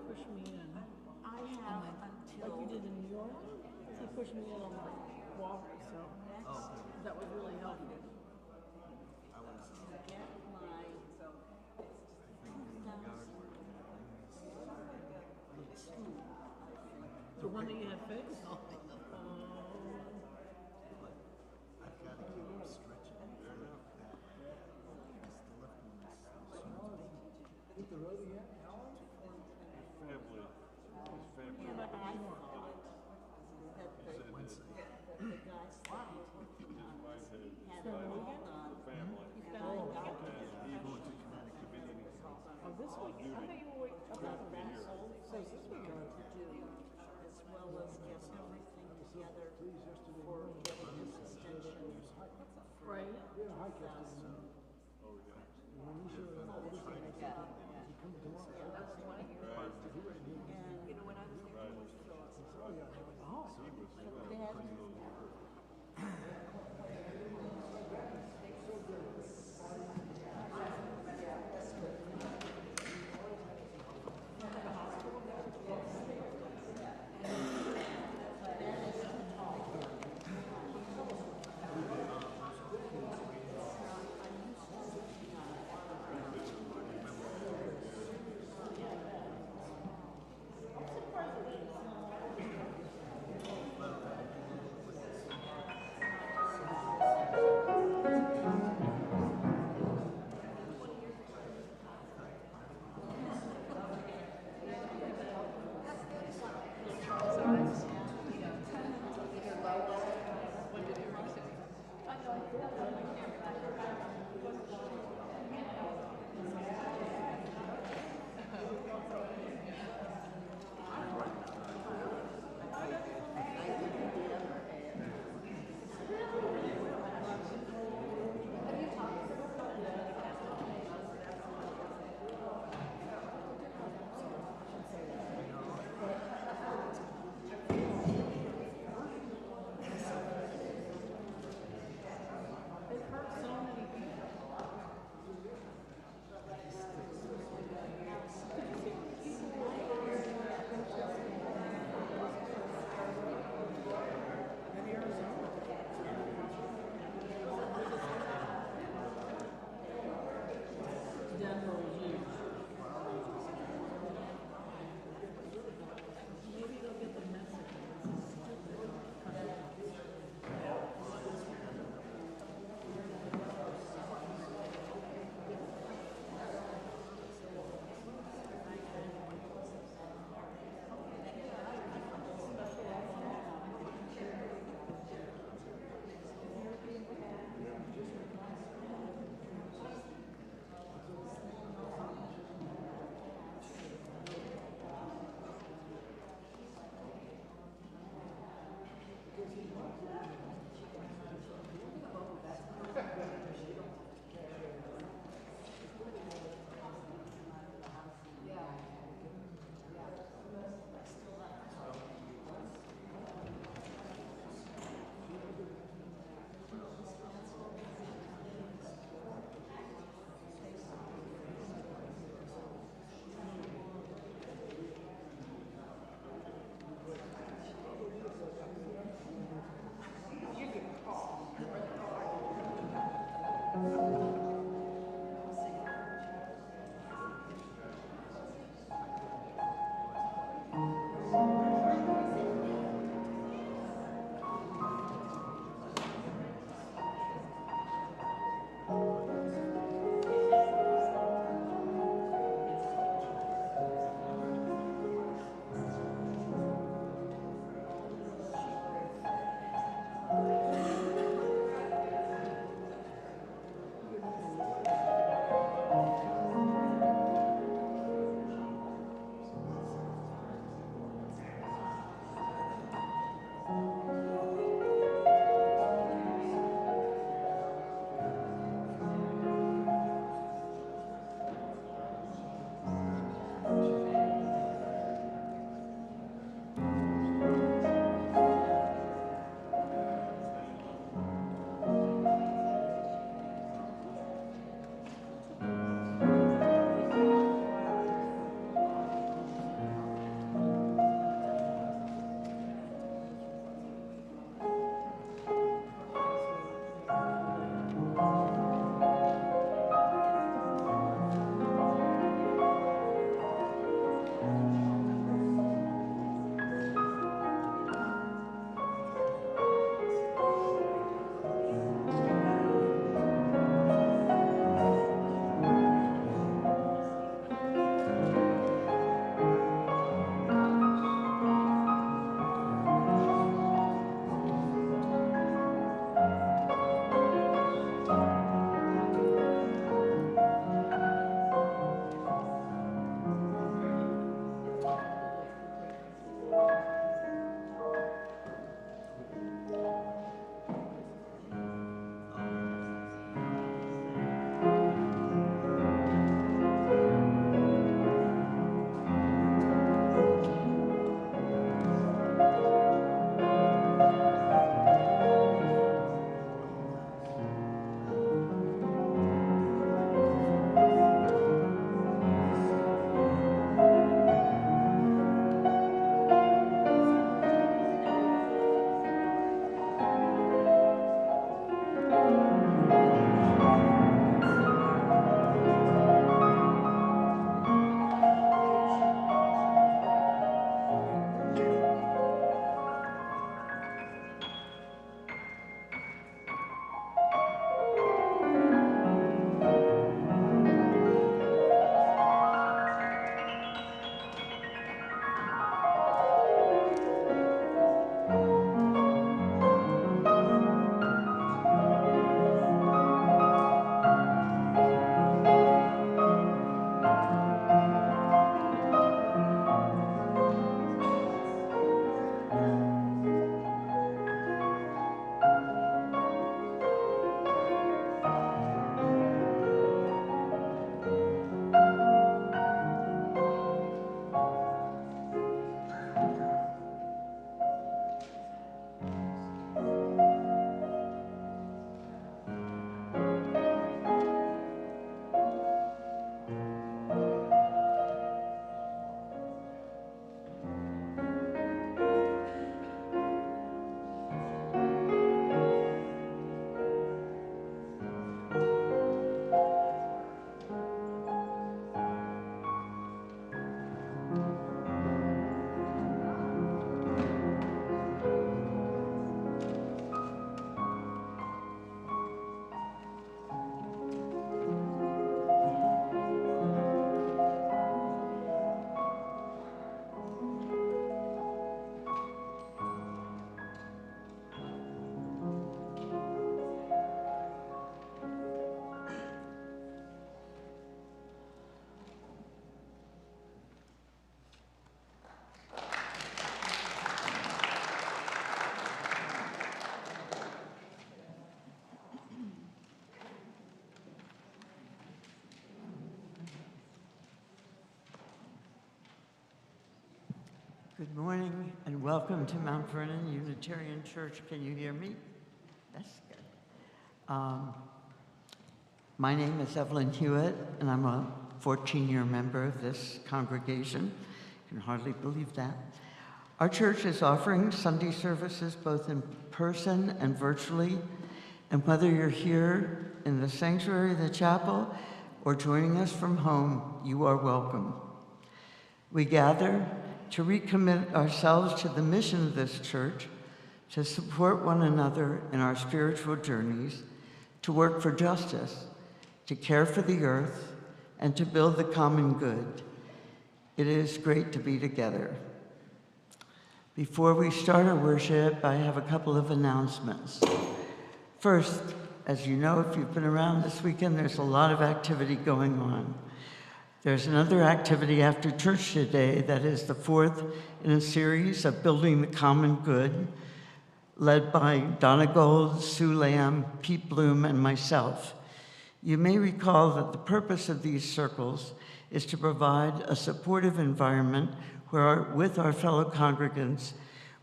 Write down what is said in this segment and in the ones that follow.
push me in. I have Like you until did in New York, he pushed me in on my walk, so that was really helpful. get my The one that you had fixed? I've got to keep stretching. Fair enough. Hit the road again? Family. His and family. I thought that the guy His wife had it all done. family. And I got to And he was to Oh, this week? I thought you were about that. So this week? to do, as well as get everything together for getting this extension. Right? Oh, yeah. And you know when I was Good morning and welcome to Mount Vernon Unitarian Church. Can you hear me? That's good. My name is Evelyn Hewitt, and I'm a 14-year member of this congregation. I can hardly believe that. Our church is offering Sunday services both in person and virtually, and whether you're here in the sanctuary of the chapel or joining us from home, you are welcome. We gather to recommit ourselves to the mission of this church, to support one another in our spiritual journeys, to work for justice, to care for the earth, and to build the common good. It is great to be together. Before we start our worship, I have a couple of announcements. First, as you know, if you've been around this weekend, there's a lot of activity going on. There's another activity after church today that is the fourth in a series of Building the Common Good, led by Donna Gold, Sue Lamb, Pete Bloom, and myself. You may recall that the purpose of these circles is to provide a supportive environment where, with our fellow congregants,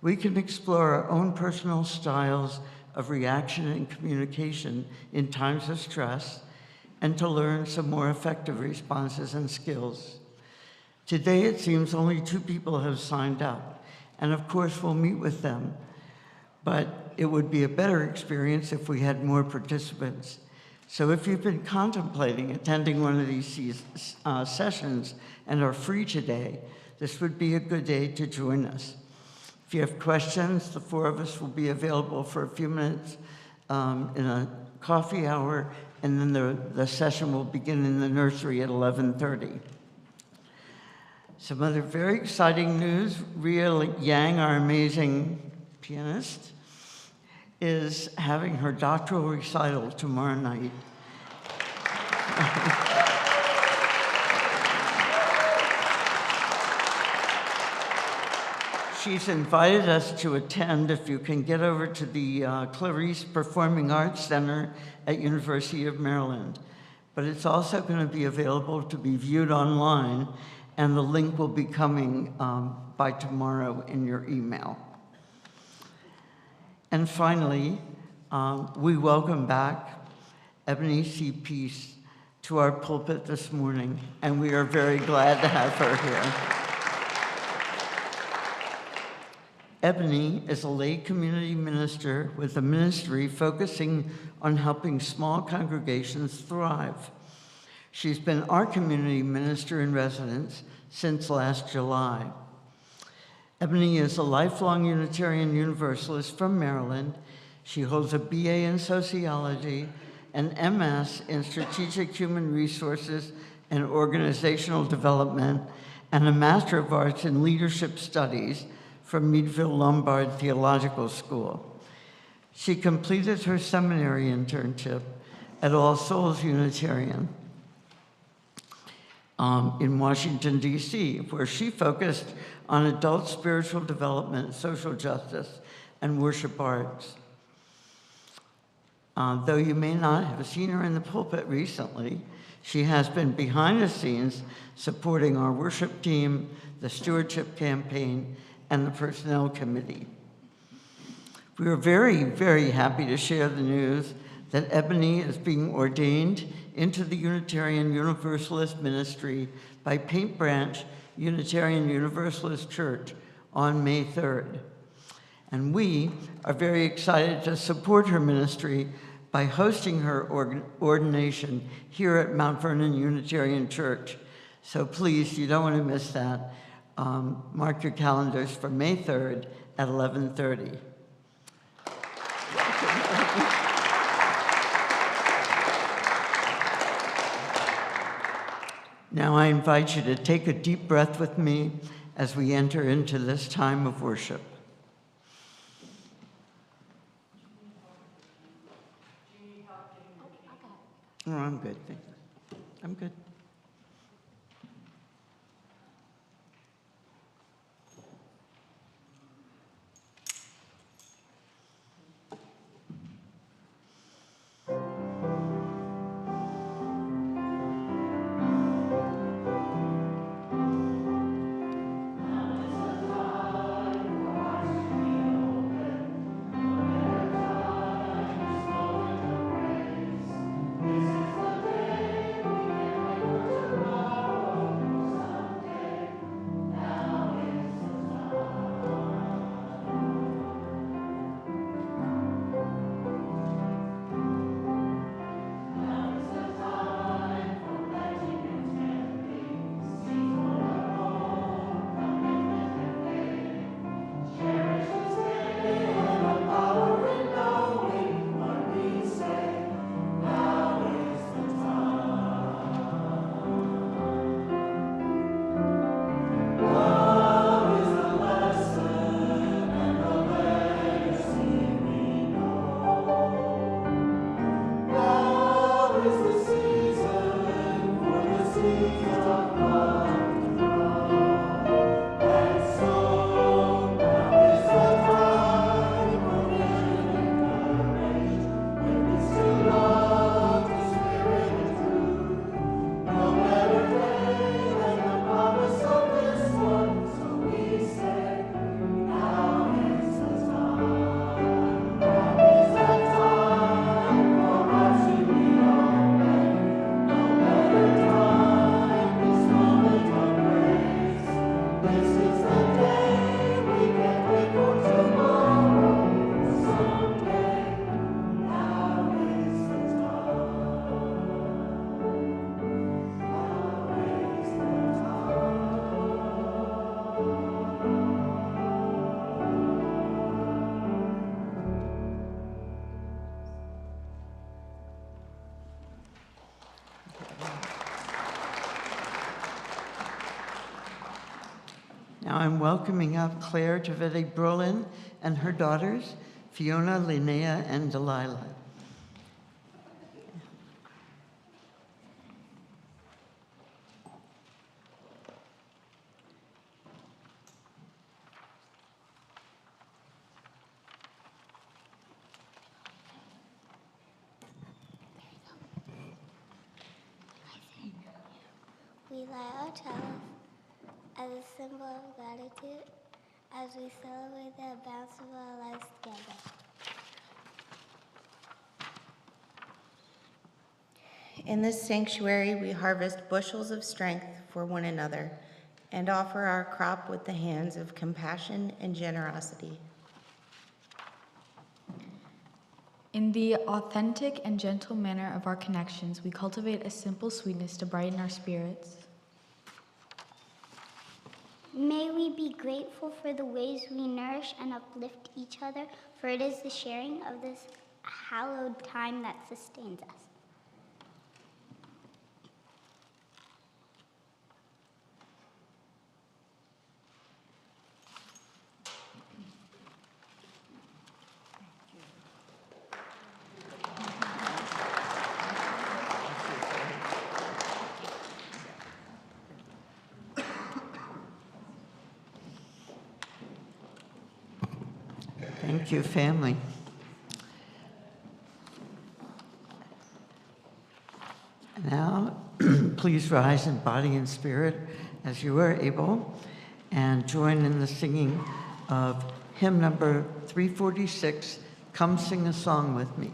we can explore our own personal styles of reaction and communication in times of stress, and to learn some more effective responses and skills. Today, it seems only 2 people have signed up, and of course, we'll meet with them. But it would be a better experience if we had more participants. So if you've been contemplating attending one of these sessions and are free today, this would be a good day to join us. If you have questions, the 4 of us will be available for a few minutes in a coffee hour, and then the session will begin in the nursery at 11:30. Some other very exciting news. Ria Yang, our amazing pianist, is having her doctoral recital tomorrow night. She's invited us to attend if you can get over to the Clarice Performing Arts Center at University of Maryland. But it's also going to be available to be viewed online, and the link will be coming by tomorrow in your email. And finally, we welcome back Ebony C. Peace to our pulpit this morning, and we are very glad to have her here. Ebony is a lay community minister with a ministry focusing on helping small congregations thrive. She's been our community minister in residence since last July. Ebony is a lifelong Unitarian Universalist from Maryland. She holds a BA in sociology, an MS in strategic human resources and organizational development, and a Master of Arts in leadership studies from Meadville Lombard Theological School. She completed her seminary internship at All Souls Unitarian in Washington, D.C., where she focused on adult spiritual development, social justice, and worship arts. Though you may not have seen her in the pulpit recently, she has been behind the scenes supporting our worship team, the stewardship campaign, and the personnel committee. We are very, very happy to share the news that Ebony is being ordained into the Unitarian Universalist ministry by Paint Branch Unitarian Universalist Church on May 3rd. And we are very excited to support her ministry by hosting her ordination here at Mount Vernon Unitarian Church. So please, you don't want to miss that. Mark your calendars for May 3rd at 11:30. Now I invite you to take a deep breath with me as we enter into this time of worship. Oh, I'm good, thanks. I'm good. Now I'm welcoming up Claire Tavetti Brolin and her daughters, Fiona, Linnea, and Delilah. We light our chalice as a symbol of gratitude as we celebrate the advance of our lives together. In this sanctuary, we harvest bushels of strength for one another and offer our crop with the hands of compassion and generosity. In the authentic and gentle manner of our connections, we cultivate a simple sweetness to brighten our spirits. May we be grateful for the ways we nourish and uplift each other, for it is the sharing of this hallowed time that sustains us. Thank you, family. Now, please rise in body and spirit as you are able and join in the singing of hymn number 346, Come Sing a Song With Me.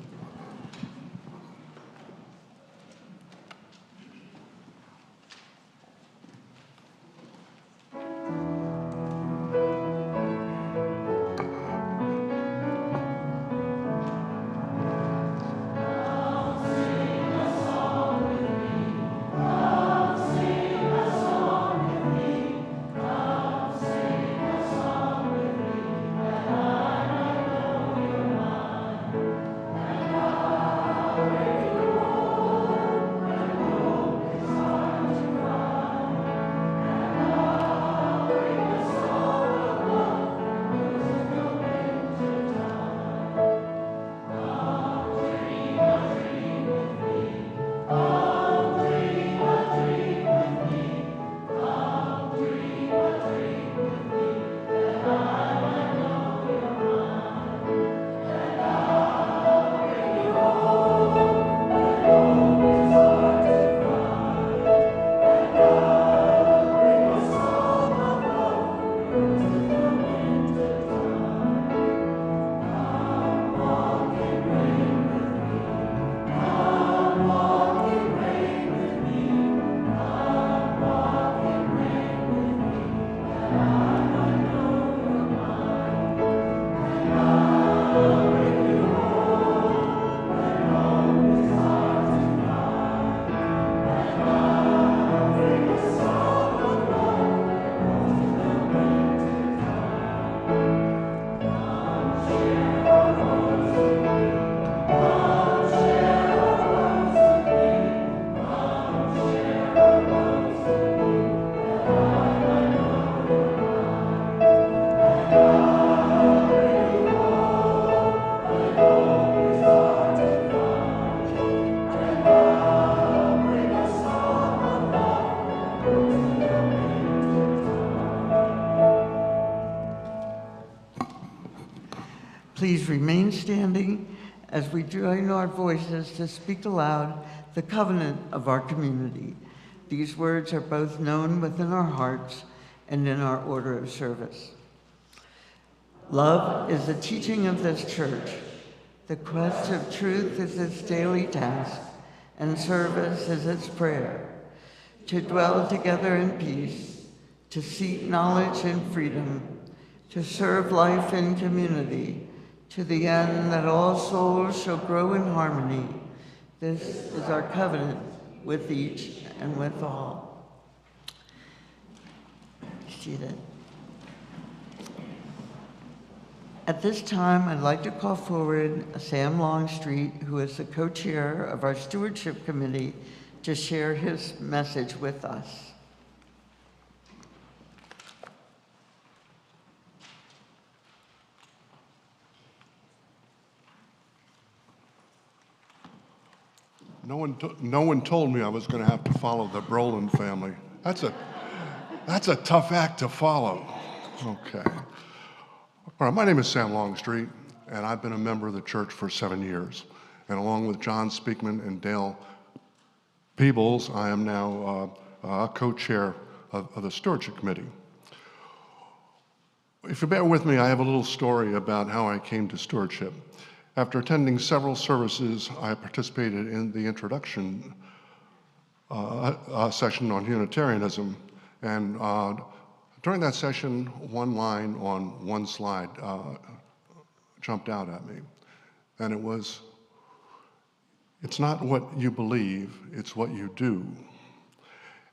Please remain standing as we join our voices to speak aloud the covenant of our community. These words are both known within our hearts and in our order of service. Love is the teaching of this church. The quest of truth is its daily task, and service is its prayer. To dwell together in peace, to seek knowledge and freedom, to serve life in community, to the end that all souls shall grow in harmony. This is our covenant with each and with all. Seated. At this time, I'd like to call forward Sam Longstreet, who is the co-chair of our stewardship committee, to share his message with us. No one told me I was going to have to follow the Brolin family. That's a tough act to follow. Okay. All right, my name is Sam Longstreet, and I've been a member of the church for 7 years. And along with John Speakman and Dale Peebles, I am now co-chair of the Stewardship Committee. If you bear with me, I have a little story about how I came to stewardship. After attending several services, I participated in the introduction session on Unitarianism. And during that session, one line on one slide jumped out at me. And it was, "It's not what you believe, it's what you do."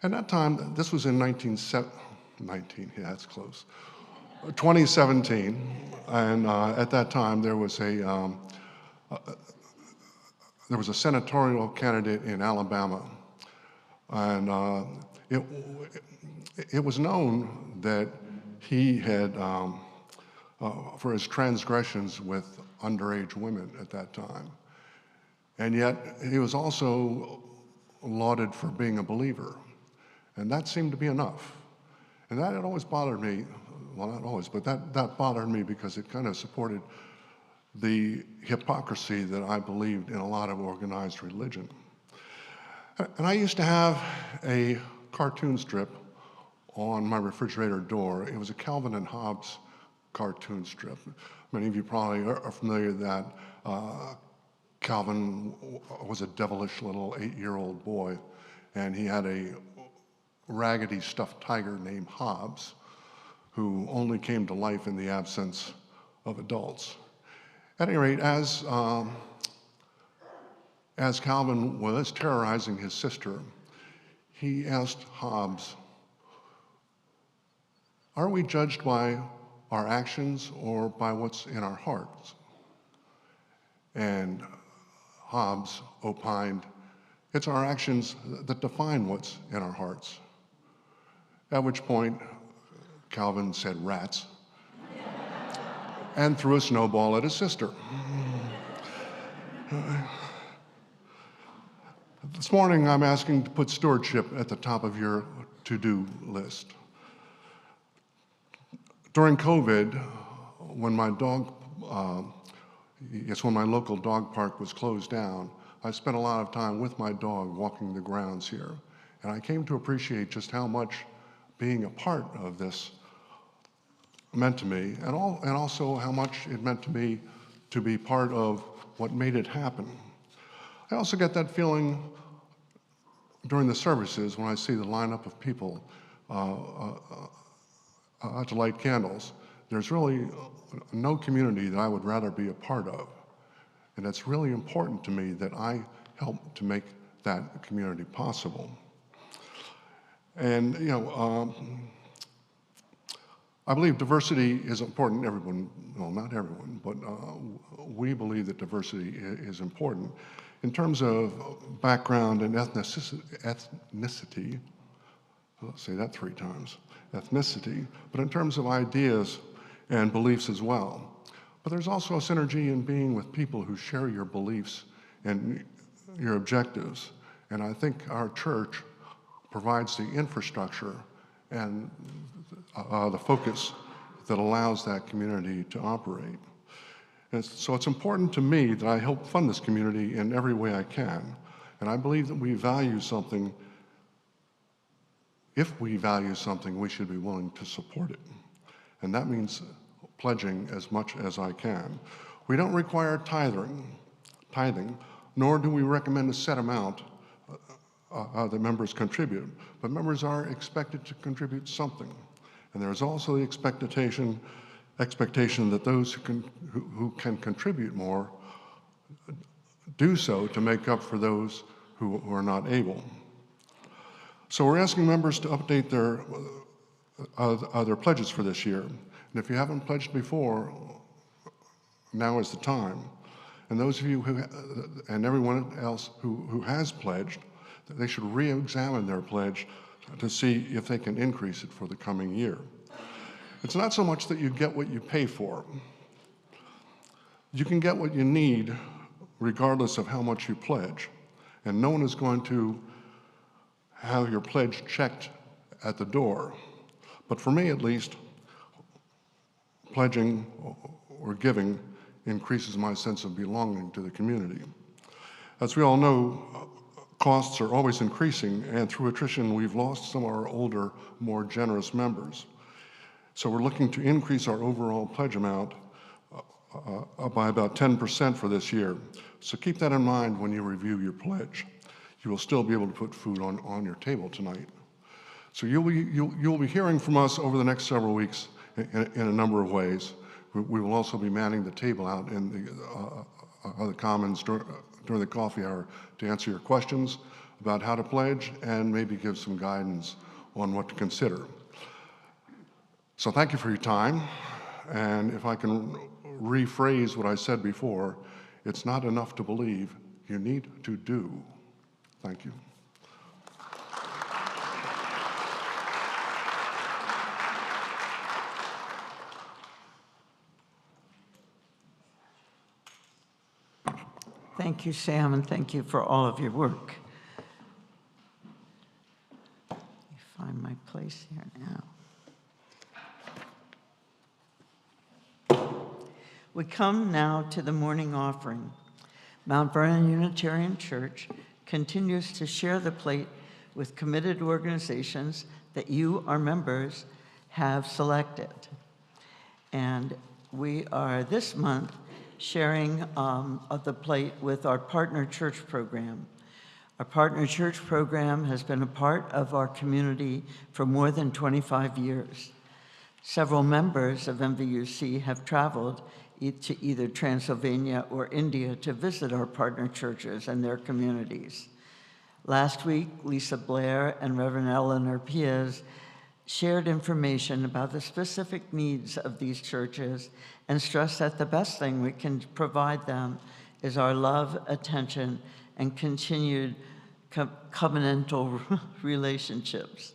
At that time, this was in 2017, and at that time there was a senatorial candidate in Alabama, and it was known that he had, for his transgressions with underage women at that time, and yet he was also lauded for being a believer, and that seemed to be enough. And that had always bothered me. Well, not always, but that bothered me because it kind of supported the hypocrisy that I believed in a lot of organized religion. And I used to have a cartoon strip on my refrigerator door. It was a Calvin and Hobbes cartoon strip. Many of you probably are familiar that Calvin was a devilish little 8-year-old boy, and he had a raggedy stuffed tiger named Hobbes, who only came to life in the absence of adults. At any rate, as Calvin was terrorizing his sister, he asked Hobbes, "Are we judged by our actions or by what's in our hearts?" And Hobbes opined, "It's our actions that define what's in our hearts." At which point, Calvin said, "Rats," and threw a snowball at his sister. This morning, I'm asking to put stewardship at the top of your to-do list. During COVID, when my local dog park was closed down, I spent a lot of time with my dog walking the grounds here, and I came to appreciate just how much being a part of this meant to me, and also how much it meant to me to be part of what made it happen. I also get that feeling during the services when I see the lineup of people to light candles. There's really no community that I would rather be a part of, and it's really important to me that I help to make that community possible. And I believe diversity is important. Everyone, well, not everyone, but we believe that diversity is important. In terms of background and ethnicity, I'll say that 3 times, ethnicity, but in terms of ideas and beliefs as well. But there's also a synergy in being with people who share your beliefs and your objectives. And I think our church provides the infrastructure and the focus that allows that community to operate. And so it's important to me that I help fund this community in every way I can. And I believe that we value something. If we value something, we should be willing to support it. And that means pledging as much as I can. We don't require tithing, nor do we recommend a set amount that members contribute, but members are expected to contribute something. And there's also the expectation that those who can contribute more do so to make up for those who are not able. So we're asking members to update their pledges for this year. And if you haven't pledged before, now is the time. And those of you and everyone else who has pledged, they should re-examine their pledge to see if they can increase it for the coming year. It's not so much that you get what you pay for. You can get what you need regardless of how much you pledge. and no one is going to have your pledge checked at the door. But for me, at least, pledging or giving increases my sense of belonging to the community. As we all know, costs are always increasing, and through attrition, we've lost some of our older, more generous members. So we're looking to increase our overall pledge amount by about 10% for this year. So keep that in mind when you review your pledge. You will still be able to put food on your table tonight. So you'll be hearing from us over the next several weeks in a number of ways. We will also be manning the table out in the Commons during the coffee hour to answer your questions about how to pledge and maybe give some guidance on what to consider. So thank you for your time. And if I can rephrase what I said before, it's not enough to believe, you need to do. Thank you. Thank you, Sam, and thank you for all of your work. Let me find my place here now. We come now to the morning offering. Mount Vernon Unitarian Church continues to share the plate with committed organizations that you, our members, have selected. And we are this month sharing of the plate with our Partner Church program. Our Partner Church program has been a part of our community for more than 25 years. Several members of MVUC have traveled to either Transylvania or India to visit our partner churches and their communities. Last week, Lisa Blair and Reverend Eleanor Piaz shared information about the specific needs of these churches and stressed that the best thing we can provide them is our love, attention, and continued covenantal relationships.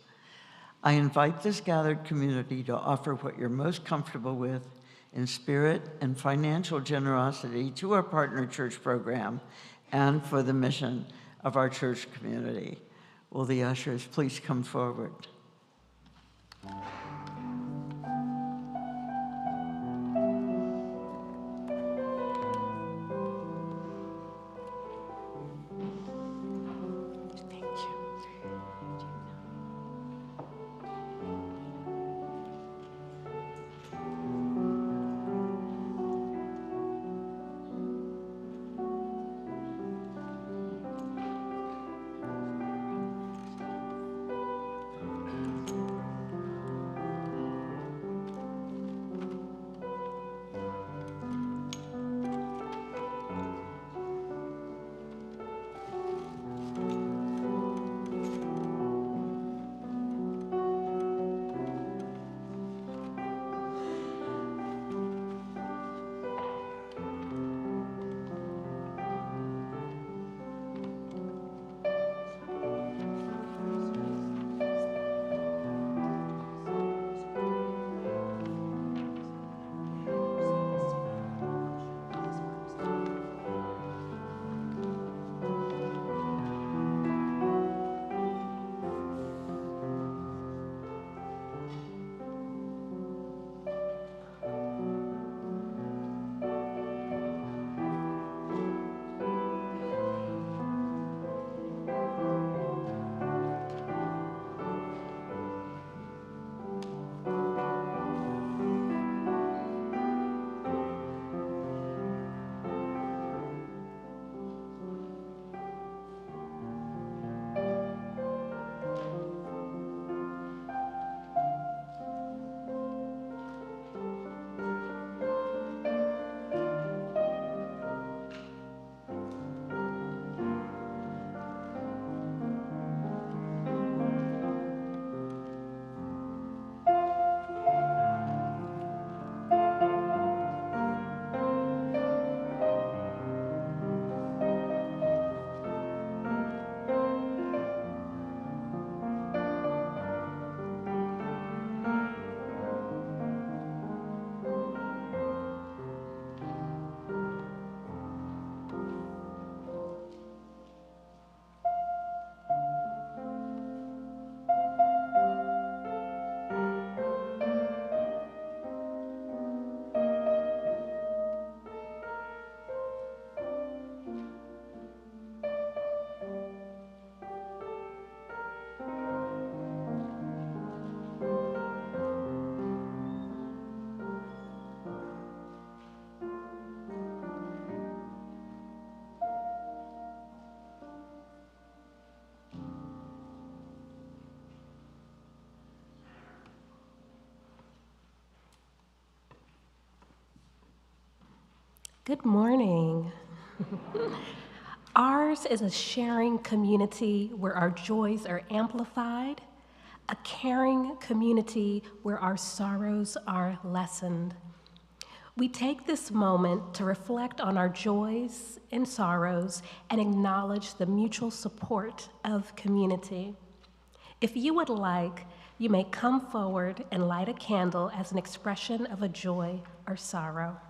I invite this gathered community to offer what you're most comfortable with in spirit and financial generosity to our Partner Church program and for the mission of our church community. Will the ushers please come forward? Good morning. Ours is a sharing community where our joys are amplified, a caring community where our sorrows are lessened. We take this moment to reflect on our joys and sorrows and acknowledge the mutual support of community. If you would like, you may come forward and light a candle as an expression of a joy or sorrow.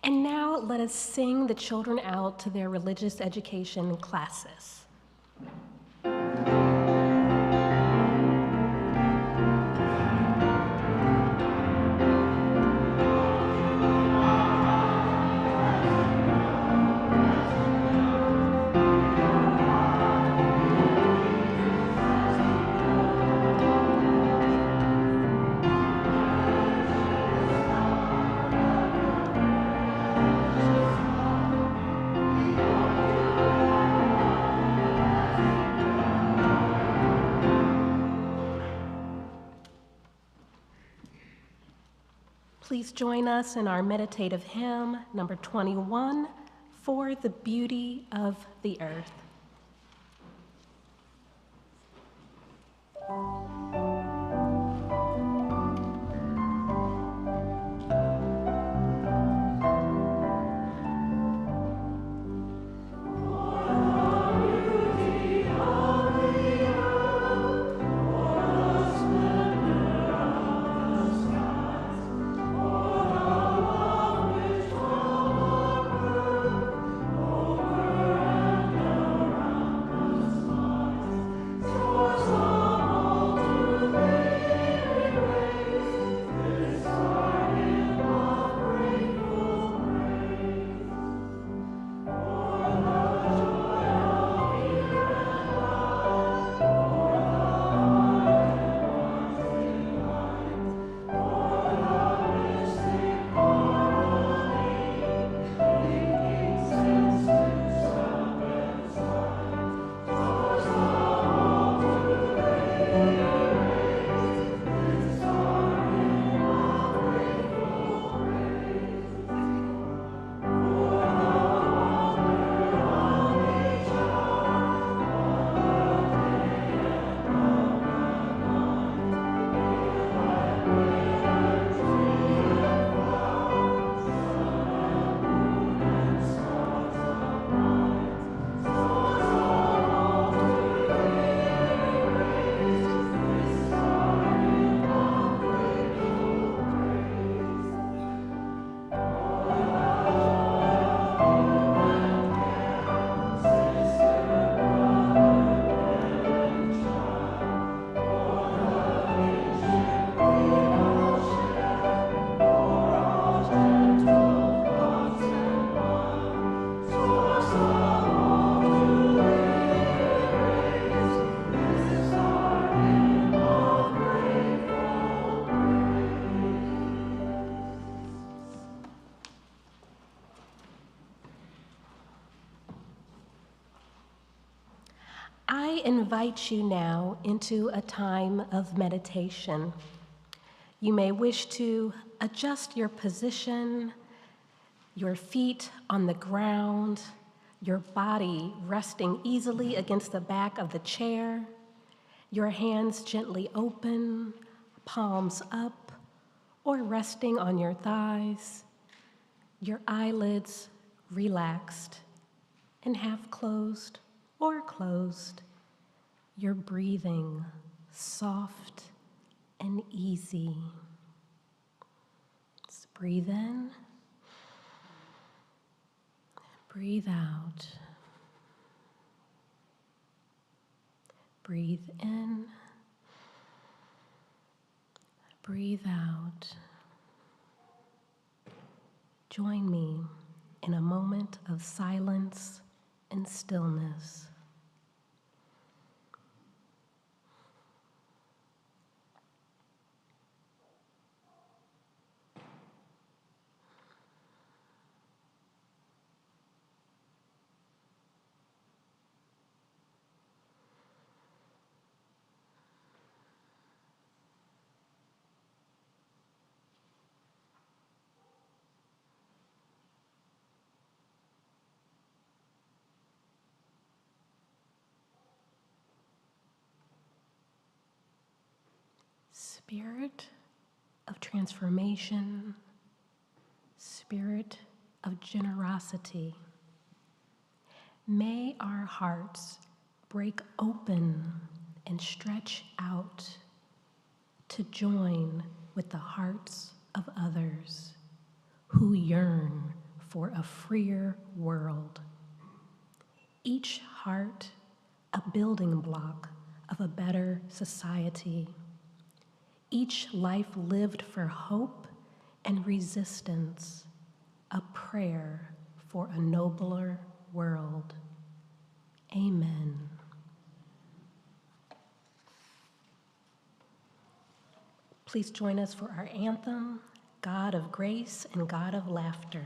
And now let us sing the children out to their religious education classes. Please join us in our meditative hymn, number 21, For the Beauty of the Earth. I invite you now into a time of meditation. You may wish to adjust your position, your feet on the ground, your body resting easily against the back of the chair, your hands gently open, palms up, or resting on your thighs, your eyelids relaxed and half closed or closed, your breathing soft and easy. Just breathe in, breathe out. Breathe in, breathe out. Join me in a moment of silence and stillness. Spirit of transformation, spirit of generosity, may our hearts break open and stretch out to join with the hearts of others who yearn for a freer world. Each heart a building block of a better society. Each life lived for hope and resistance, a prayer for a nobler world. Amen. Please join us for our anthem, God of Grace and God of Laughter.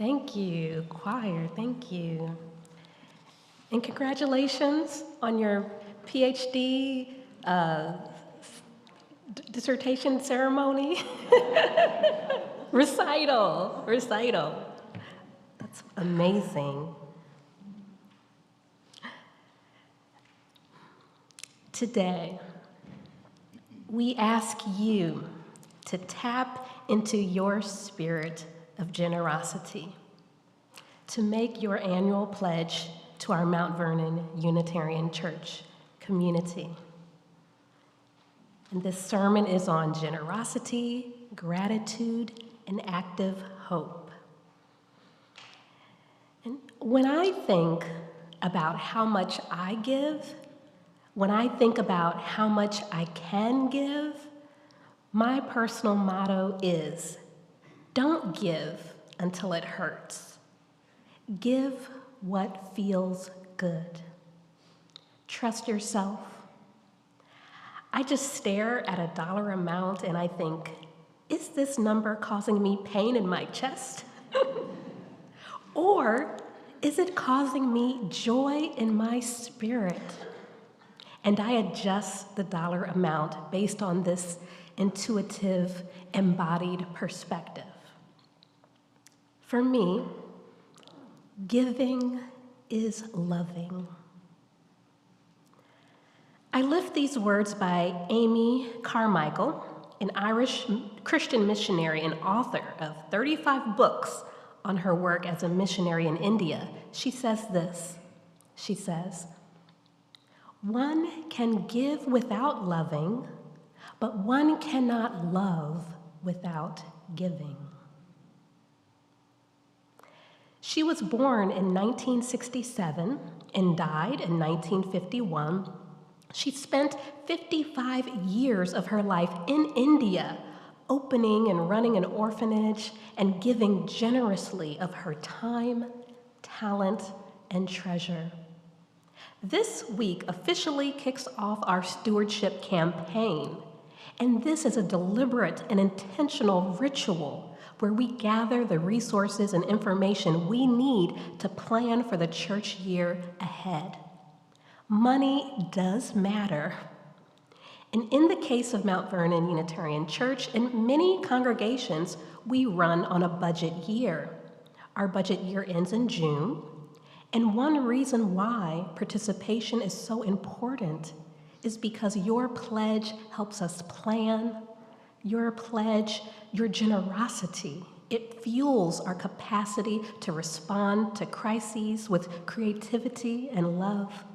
Thank you, choir, thank you. And congratulations on your PhD dissertation ceremony. Recital. That's amazing. Today, we ask you to tap into your spirit of generosity, to make your annual pledge to our Mount Vernon Unitarian Church community. And this sermon is on generosity, gratitude, and active hope. And when I think about how much I give, when I think about how much I can give, my personal motto is, don't give until it hurts. Give what feels good. Trust yourself. I just stare at a dollar amount and I think, is this number causing me pain in my chest? Or is it causing me joy in my spirit? And I adjust the dollar amount based on this intuitive, embodied perspective. For me, Giving is loving. I lift these words by Amy Carmichael, an Irish Christian missionary and author of 35 books on her work as a missionary in India. She says this. She says, "One can give without loving, but one cannot love without giving." She was born in 1967 and died in 1951. She spent 55 years of her life in India, opening and running an orphanage and giving generously of her time, talent, and treasure. This week officially kicks off our stewardship campaign, and this is a deliberate and intentional ritual where we gather the resources and information we need to plan for the church year ahead. Money does matter. And in the case of Mount Vernon Unitarian Church, in many congregations, we run on a budget year. Our budget year ends in June, and one reason why participation is so important is because your pledge helps us plan. Your pledge, your generosity, it fuels our capacity to respond to crises with creativity and love.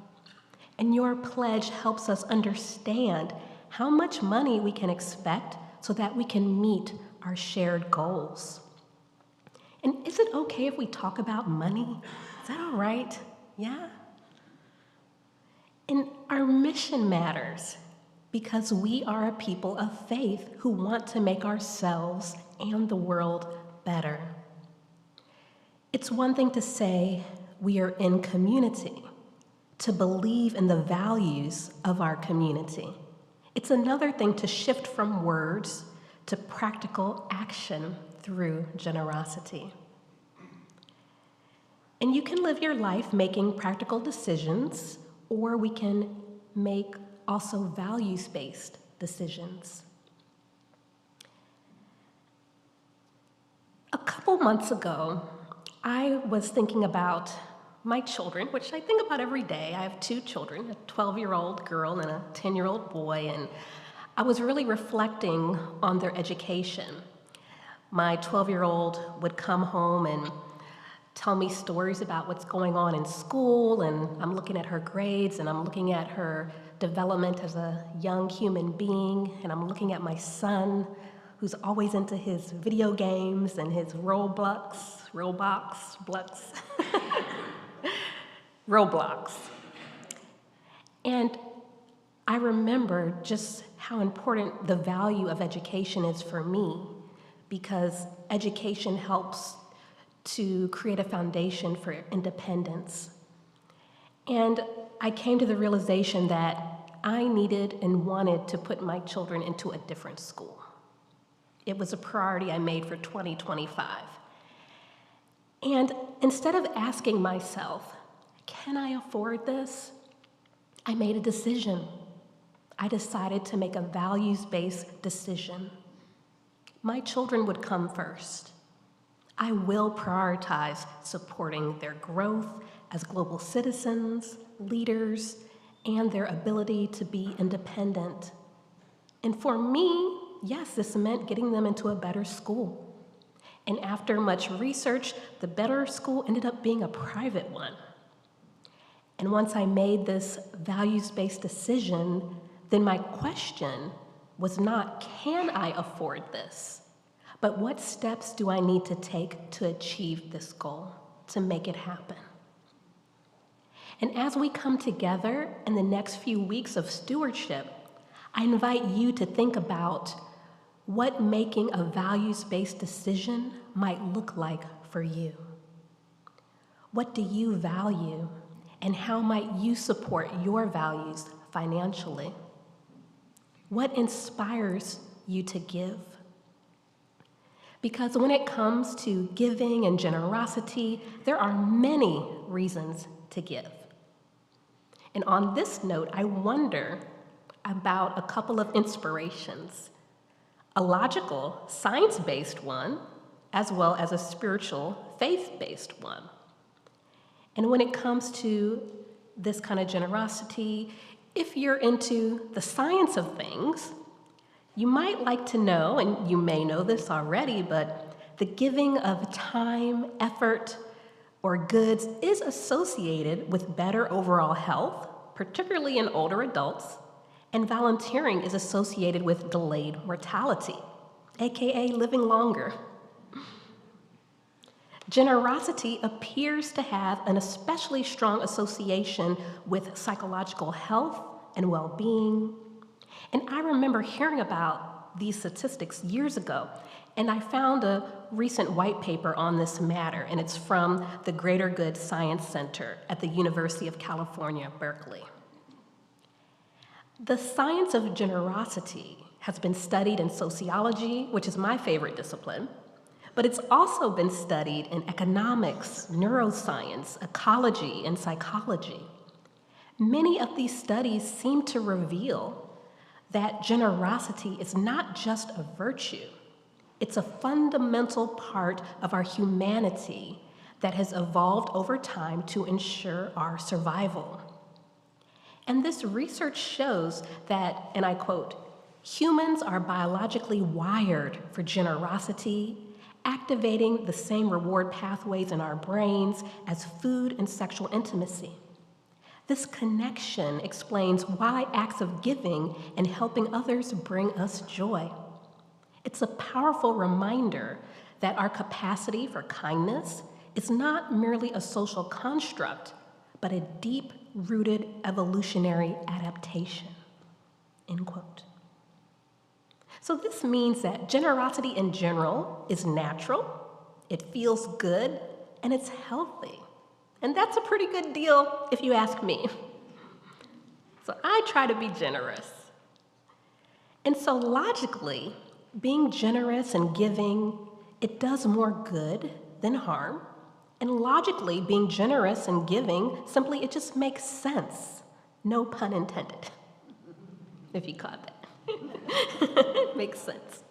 And your pledge helps us understand how much money we can expect so that we can meet our shared goals. And is it okay if we talk about money? Is that all right? Yeah? And our mission matters because we are a people of faith who want to make ourselves and the world better. It's one thing to say we are in community, to believe in the values of our community. It's another thing to shift from words to practical action through generosity. And you can live your life making practical decisions, or we can make also values-based decisions. A couple months ago, I was thinking about my children, which I think about every day. I have two children, a 12-year-old girl and a 10-year-old boy, and I was really reflecting on their education. My 12-year-old would come home and tell me stories about what's going on in school, and I'm looking at her grades, and I'm looking at her development as a young human being, and I'm looking at my son, who's always into his video games and his Roblox. And I remember just how important the value of education is for me, because education helps to create a foundation for independence. And I came to the realization that I needed and wanted to put my children into a different school. It was a priority I made for 2025. And instead of asking myself, can I afford this? I made a decision. I decided to make a values-based decision. My children would come first. I will prioritize supporting their growth as global citizens, leaders, and their ability to be independent. And for me, yes, this meant getting them into a better school. And after much research, the better school ended up being a private one. And once I made this values-based decision, then my question was not, can I afford this? But what steps do I need to take to achieve this goal, to make it happen? And as we come together in the next few weeks of stewardship, I invite you to think about what making a values-based decision might look like for you. What do you value, and how might you support your values financially? What inspires you to give? Because when it comes to giving and generosity, there are many reasons to give. And on this note, I wonder about a couple of inspirations, a logical, science-based one, as well as a spiritual, faith-based one. And when it comes to this kind of generosity, if you're into the science of things, you might like to know, and you may know this already, but the giving of time, effort, or goods is associated with better overall health, particularly in older adults, and volunteering is associated with delayed mortality, aka living longer. Generosity appears to have an especially strong association with psychological health and well-being. And I remember hearing about these statistics years ago, and I found a recent white paper on this matter, and it's from the Greater Good Science Center at the University of California, Berkeley. The science of generosity has been studied in sociology, which is my favorite discipline, but it's also been studied in economics, neuroscience, ecology, and psychology. Many of these studies seem to reveal that generosity is not just a virtue, it's a fundamental part of our humanity that has evolved over time to ensure our survival. And this research shows that, and I quote, humans are biologically wired for generosity, activating the same reward pathways in our brains as food and sexual intimacy. This connection explains why acts of giving and helping others bring us joy. It's a powerful reminder that our capacity for kindness is not merely a social construct, but a deep-rooted evolutionary adaptation, end quote. So this means that generosity in general is natural, it feels good, and it's healthy. And that's a pretty good deal if you ask me. So I try to be generous. And so logically, being generous and giving, it does more good than harm. And logically, being generous and giving, simply it just makes sense. No pun intended, if you caught that. Makes sense.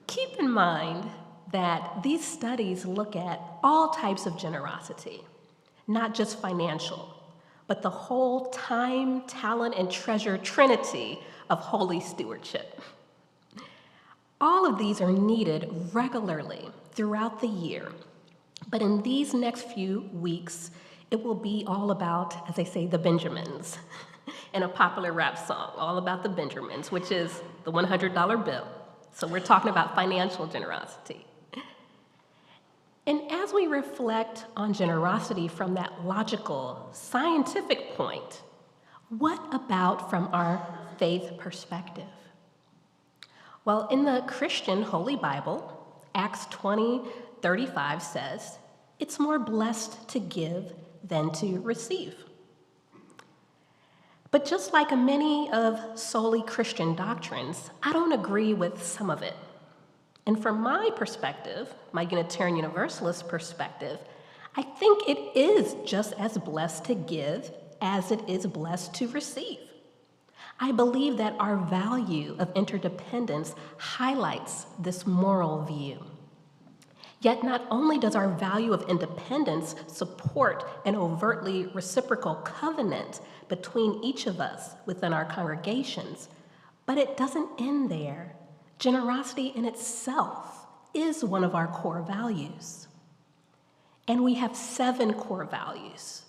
Keep in mind that these studies look at all types of generosity, not just financial, but the whole time, talent, and treasure trinity of holy stewardship. All of these are needed regularly throughout the year, but in these next few weeks, it will be all about, as they say, the Benjamins, in a popular rap song, all about the Benjamins, which is the $100 bill. So we're talking about financial generosity. And as we reflect on generosity from that logical, scientific point, what about from our faith perspective? Well, in the Christian Holy Bible, Acts 20:35 says, "It's more blessed to give than to receive." But just like many of solely Christian doctrines, I don't agree with some of it. And from my perspective, my Unitarian Universalist perspective, I think it is just as blessed to give as it is blessed to receive. I believe that our value of interdependence highlights this moral view. Yet not only does our value of independence support an overtly reciprocal covenant between each of us within our congregations, but it doesn't end there. Generosity in itself is one of our core values. And we have 7 core values.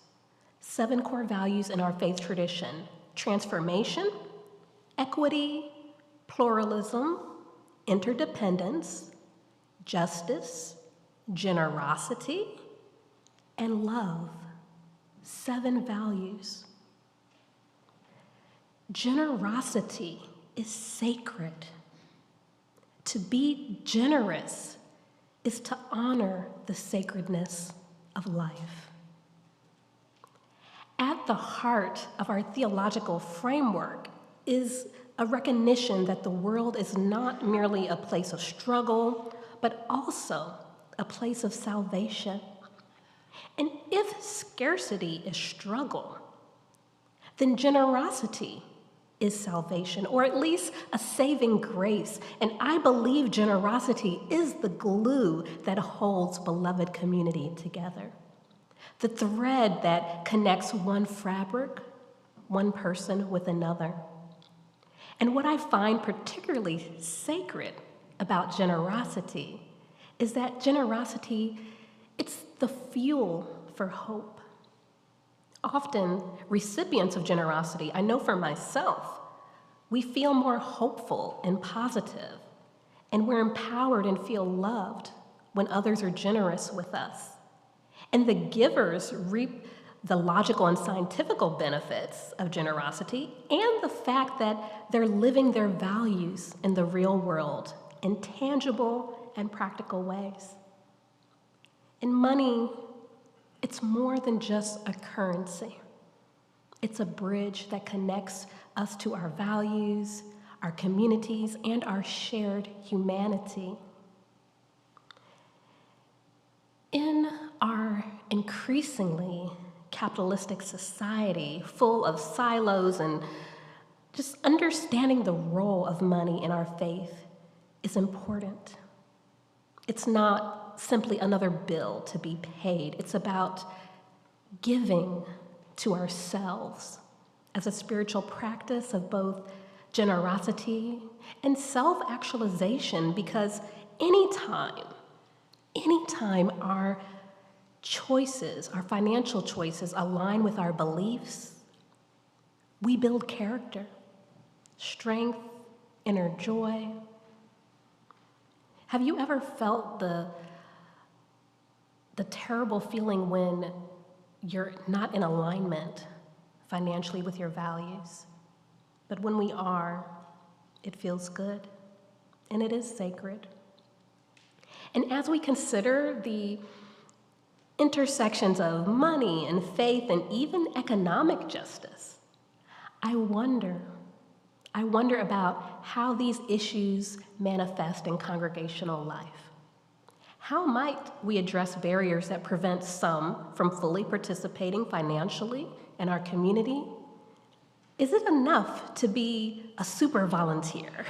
7 core values in our faith tradition: transformation, equity, pluralism, interdependence, justice, generosity, and love. 7 values. Generosity is sacred. To be generous is to honor the sacredness of life. At the heart of our theological framework is a recognition that the world is not merely a place of struggle, but also a place of salvation. And if scarcity is struggle, then generosity is salvation, or at least a saving grace. And I believe generosity is the glue that holds beloved community together. the thread that connects one fabric, one person with another. And what I find particularly sacred about generosity is that generosity, it's the fuel for hope. Often, recipients of generosity, I know for myself, we feel more hopeful and positive, and we're empowered and feel loved when others are generous with us. And the givers reap the logical and scientific benefits of generosity and the fact that they're living their values in the real world in tangible and practical ways. And money, it's more than just a currency. It's a bridge that connects us to our values, our communities, and our shared humanity. In our increasingly capitalistic society, full of silos and just understanding the role of money in our faith is important. It's not simply another bill to be paid. It's about giving to ourselves as a spiritual practice of both generosity and self-actualization, because anytime our choices, our financial choices align with our beliefs, we build character, strength, inner joy. Have you ever felt the terrible feeling when you're not in alignment financially with your values? But when we are, it feels good, and it is sacred. And as we consider the intersections of money and faith and even economic justice, I wonder about how these issues manifest in congregational life. How might we address barriers that prevent some from fully participating financially in our community? Is it enough to be a super volunteer?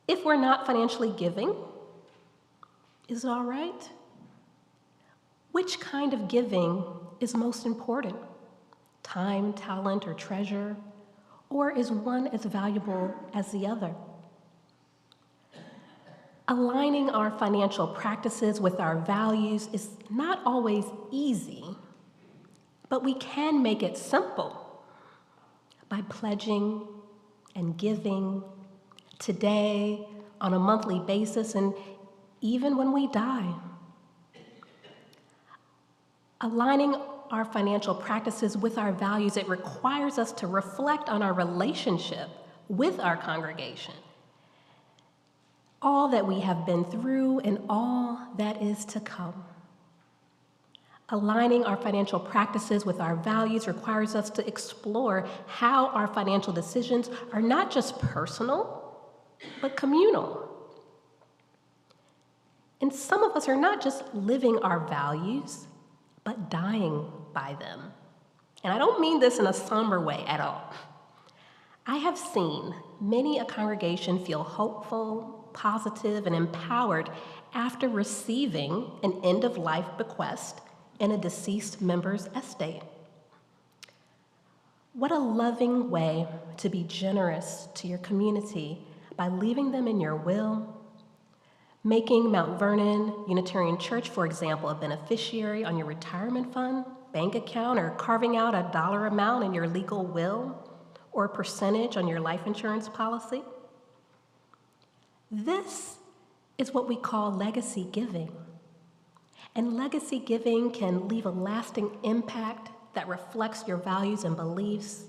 If we're not financially giving, is it all right? Which kind of giving is most important? Time, talent, or treasure? Or is one as valuable as the other? Aligning our financial practices with our values is not always easy, but we can make it simple by pledging and giving today, on a monthly basis, and even when we die. Aligning our financial practices with our values, it requires us to reflect on our relationship with our congregation, all that we have been through and all that is to come. Aligning our financial practices with our values requires us to explore how our financial decisions are not just personal, but communal. And some of us are not just living our values, but dying by them. And I don't mean this in a somber way at all. I have seen many a congregation feel hopeful, positive, and empowered after receiving an end-of-life bequest in a deceased member's estate. What a loving way to be generous to your community by leaving them in your will, making Mount Vernon Unitarian Church, for example, a beneficiary on your retirement fund, bank account, or carving out a dollar amount in your legal will, or a percentage on your life insurance policy. This is what we call legacy giving. And legacy giving can leave a lasting impact that reflects your values and beliefs.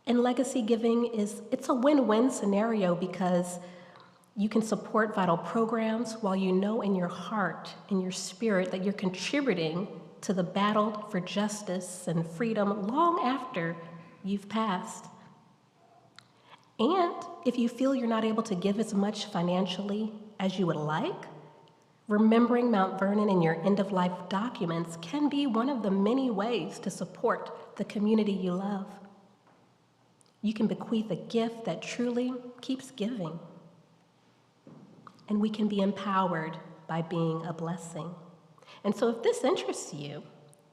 And legacy giving it's a win-win scenario because you can support vital programs while you know in your heart, in your spirit, that you're contributing to the battle for justice and freedom long after you've passed. And if you feel you're not able to give as much financially as you would like, remembering Mount Vernon in your end-of-life documents can be one of the many ways to support the community you love. You can bequeath a gift that truly keeps giving. And we can be empowered by being a blessing. And so if this interests you,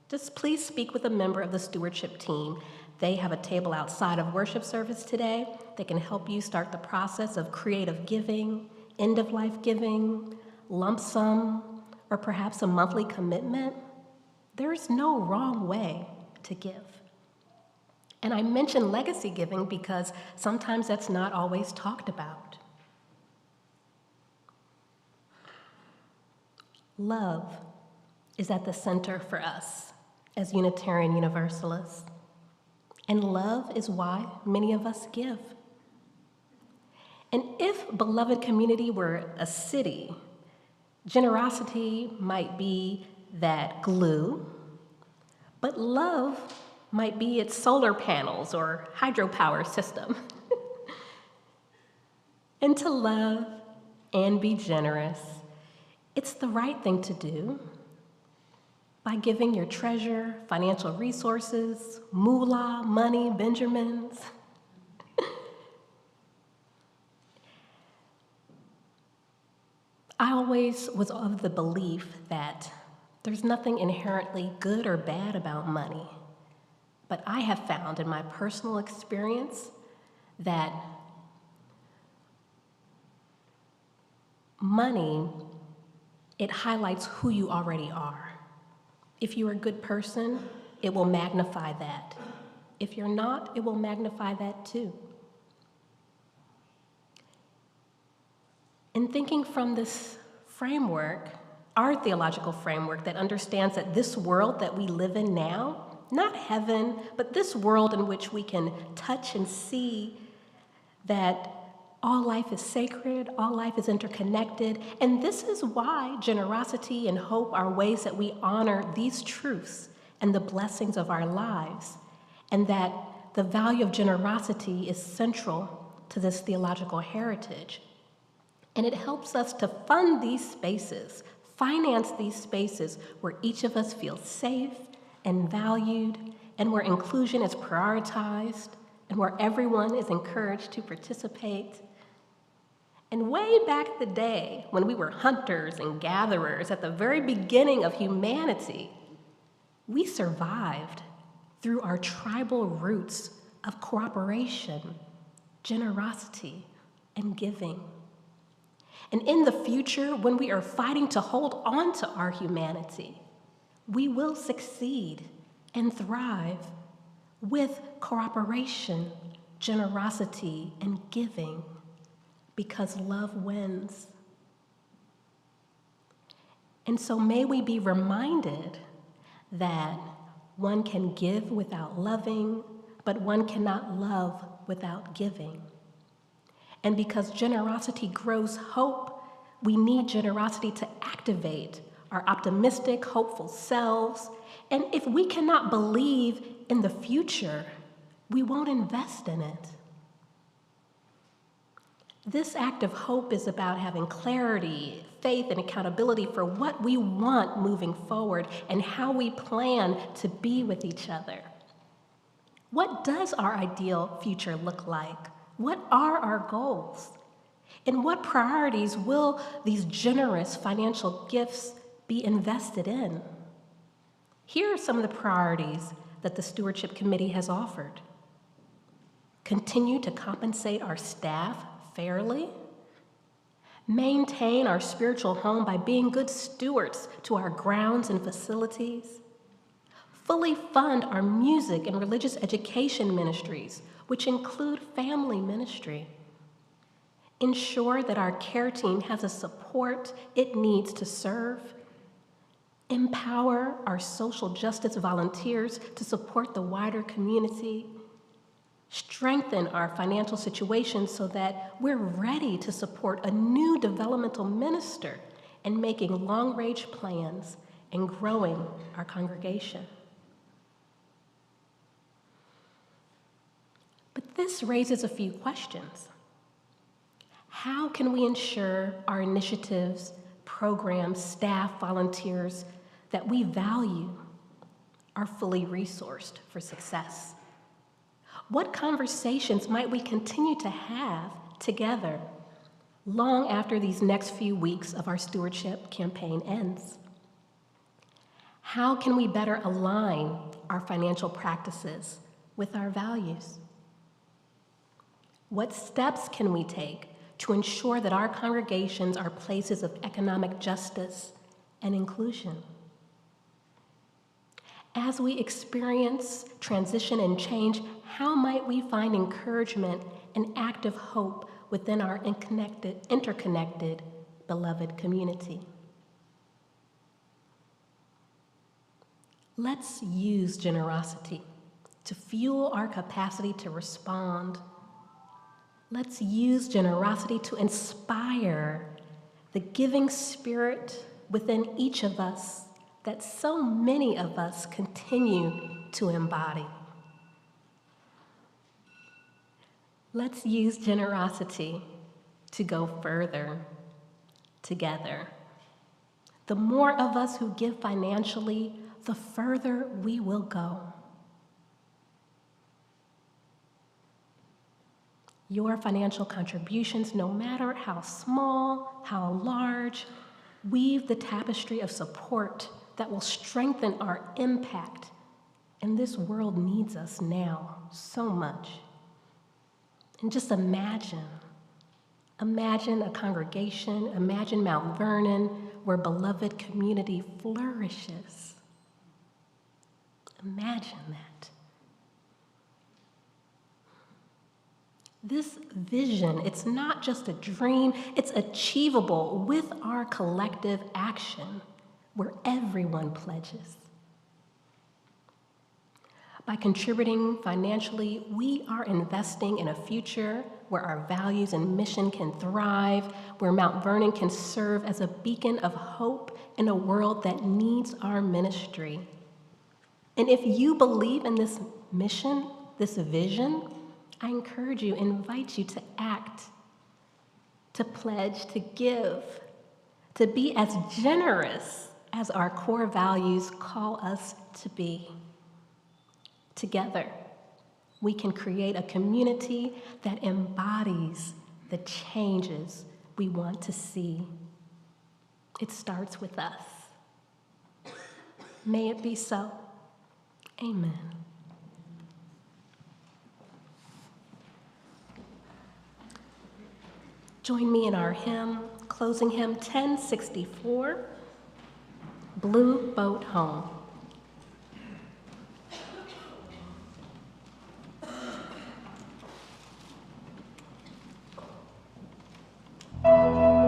just please speak with a member of the stewardship team. They have a table outside of worship service today. They can help you start the process of creative giving, end-of-life giving, lump sum, or perhaps a monthly commitment. There's no wrong way to give. And I mention legacy giving because sometimes that's not always talked about. Love is at the center for us as Unitarian Universalists. And love is why many of us give. And if beloved community were a city, generosity might be that glue, but love might be its solar panels or hydropower system. And to love and be generous, it's the right thing to do by giving your treasure, financial resources, moolah, money, Benjamins. I always was of the belief that there's nothing inherently good or bad about money. But I have found in my personal experience that money, it highlights who you already are. If you're a good person, it will magnify that. If you're not, it will magnify that too. In thinking from this framework, our theological framework that understands that this world that we live in now, not heaven, but this world in which we can touch and see that all life is sacred, all life is interconnected, and this is why generosity and hope are ways that we honor these truths and the blessings of our lives, and that the value of generosity is central to this theological heritage. And it helps us to fund these spaces, finance these spaces where each of us feels safe and valued, and where inclusion is prioritized, and where everyone is encouraged to participate. And way back in the day, when we were hunters and gatherers at the very beginning of humanity, we survived through our tribal roots of cooperation, generosity, and giving. And in the future, when we are fighting to hold on to our humanity, we will succeed and thrive with cooperation, generosity, and giving, because love wins. And so may we be reminded that one can give without loving, but one cannot love without giving. And because generosity grows hope, we need generosity to activate our optimistic, hopeful selves. And if we cannot believe in the future, we won't invest in it. This act of hope is about having clarity, faith, and accountability for what we want moving forward and how we plan to be with each other. What does our ideal future look like? What are our goals? And what priorities will these generous financial gifts be invested in? Here are some of the priorities that the Stewardship Committee has offered. Continue to compensate our staff fairly. Maintain our spiritual home by being good stewards to our grounds and facilities. Fully fund our music and religious education ministries, which include family ministry. Ensure that our care team has the support it needs to serve. Empower our social justice volunteers to support the wider community. Strengthen our financial situation so that we're ready to support a new developmental minister in making long-range plans and growing our congregation. But this raises a few questions. How can we ensure our initiatives, programs, staff, volunteers that we value are fully resourced for success? What conversations might we continue to have together long after these next few weeks of our stewardship campaign ends? How can we better align our financial practices with our values? What steps can we take to ensure that our congregations are places of economic justice and inclusion? As we experience transition and change, how might we find encouragement and active hope within our interconnected, beloved community? Let's use generosity to fuel our capacity to respond. Let's use generosity to inspire the giving spirit within each of us that so many of us continue to embody. Let's use generosity to go further together. The more of us who give financially, the further we will go. Your financial contributions, no matter how small, how large, weave the tapestry of support that will strengthen our impact. And this world needs us now so much. And just imagine a congregation, imagine Mount Vernon, where beloved community flourishes. Imagine that. This vision, it's not just a dream, it's achievable with our collective action where everyone pledges. By contributing financially, we are investing in a future where our values and mission can thrive, where Mount Vernon can serve as a beacon of hope in a world that needs our ministry. And if you believe in this mission, this vision, I encourage you, invite you to act, to pledge, to give, to be as generous as our core values call us to be. Together, we can create a community that embodies the changes we want to see. It starts with us. May it be so. Amen. Join me in our hymn, closing hymn 1064, Blue Boat Home. Oh,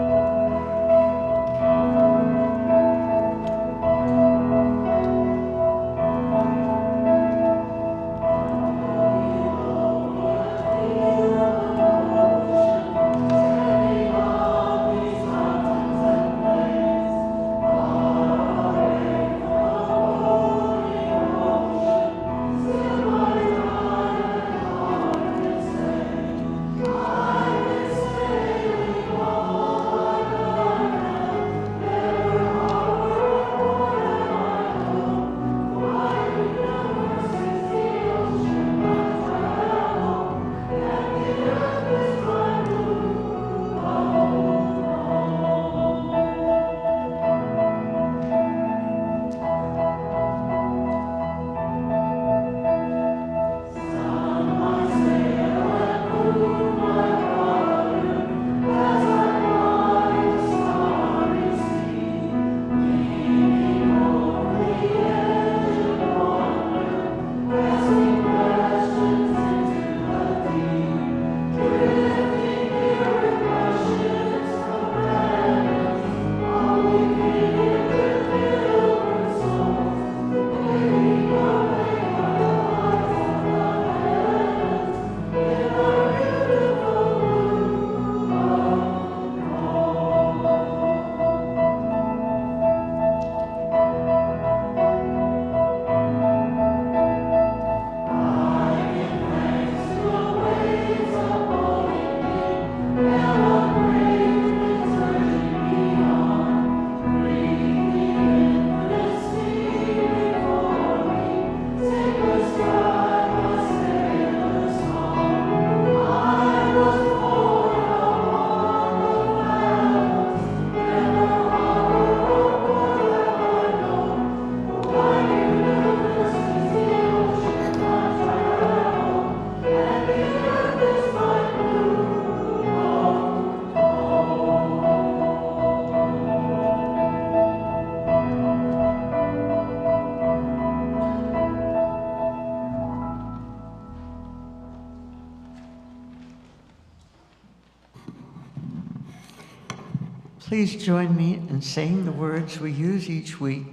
Please join me in saying the words we use each week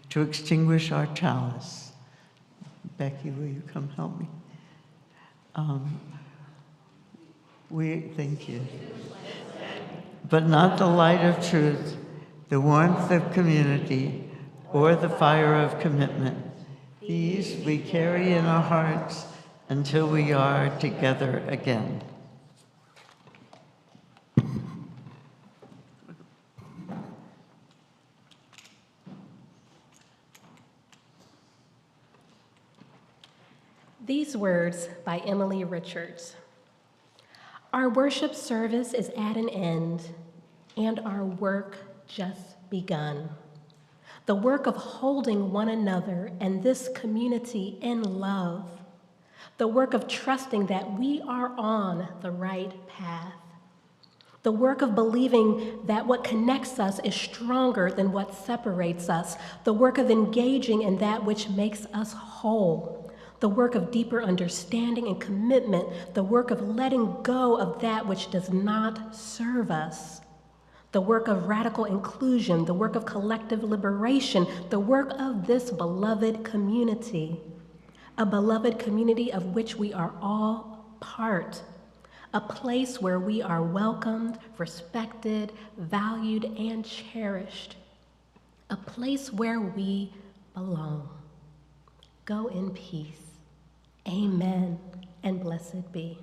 to extinguish our chalice. Becky, will you come help me? Thank you. But not the light of truth, the warmth of community, or the fire of commitment. These we carry in our hearts until we are together again. These words by Emily Richards. Our worship service is at an end, and our work just begun. The work of holding one another and this community in love. The work of trusting that we are on the right path. The work of believing that what connects us is stronger than what separates us. The work of engaging in that which makes us whole. The work of deeper understanding and commitment, the work of letting go of that which does not serve us, the work of radical inclusion, the work of collective liberation, the work of this beloved community, a beloved community of which we are all part, a place where we are welcomed, respected, valued, and cherished, a place where we belong. Go in peace. Amen, and blessed be.